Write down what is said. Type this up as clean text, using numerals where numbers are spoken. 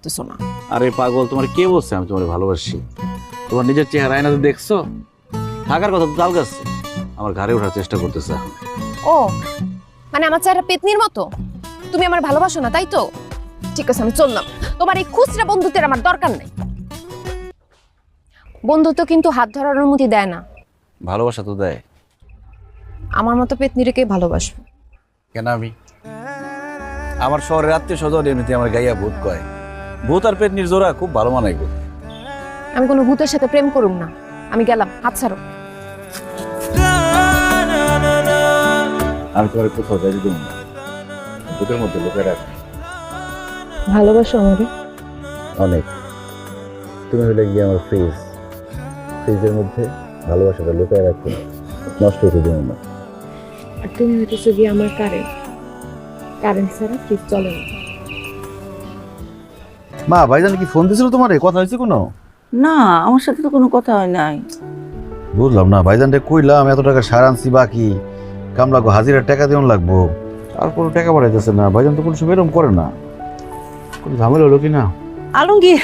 পারতেছো না। আরে পাগল, তোমার কে বলছে আমি তোমার ভালোবাসি? তোমার নিজের চেহারা আয়নাতে দেখছো? থাকার কথা তো তাল গাছে, আমার ঘাড়ে ওঠার চেষ্টা করতেছে। ও মানে আমার চেহারা পেতনির মতো, তুমি আমার ভালোবাসো না তাই তো? ঠিক আছে, আমি চললাম। তোমার এই খুচরা বন্ধুত্বের আমার দরকার নেই। বন্ধুত্ব কিন্তু হাত ধরার অনুমতি দেয় না। ভালোবাসা তো দেয়। আমার মতো পেতনিরে কে ভালোবাসবে? কেন আমি? আমার শহরের আত্মীয় স্বজন এমনিতে আমার গাইয়া ভূত কয়। ভূত আর পেতনির জোড়া খুব ভালো মানাইব। আমি কোনো ভূতের সাথে প্রেম করুম না। আমি গেলাম, হাত ছাড়ো। আমি তোমার কোথাও যাই দিব না, ভূতের মধ্যে লোকের রাখ। ভালোবাসো আমারে? অনেক। তুমি হলে গিয়ে আমার ফ্রিজের মধ্যে ভালোবাসাটা লুকায় রাখতে, নষ্ট হতে দেবো না। আর তুমি হইতেছো গিয়ে আমার কারেন্ট ছাড়া ফ্রিজ চলে না। মা, ভাইজান কি ফোন দিছিল তোমারে? কথা হয়েছে কোনো? না, আমার সাথে তো কোনো কথা হয় নাই। বুঝলাম না, ভাইজানটা কইলাম এত টাকা সার আনছি, বাকি কামলা হাজিরার টাকা দেওয়ান লাগবো, আর কোনো টাকা বাড়াইতেছে না। ভাইজান তো কোনো সময় এরকম করে না। কোনো ঝামেলা হলো কি না? আলমগীর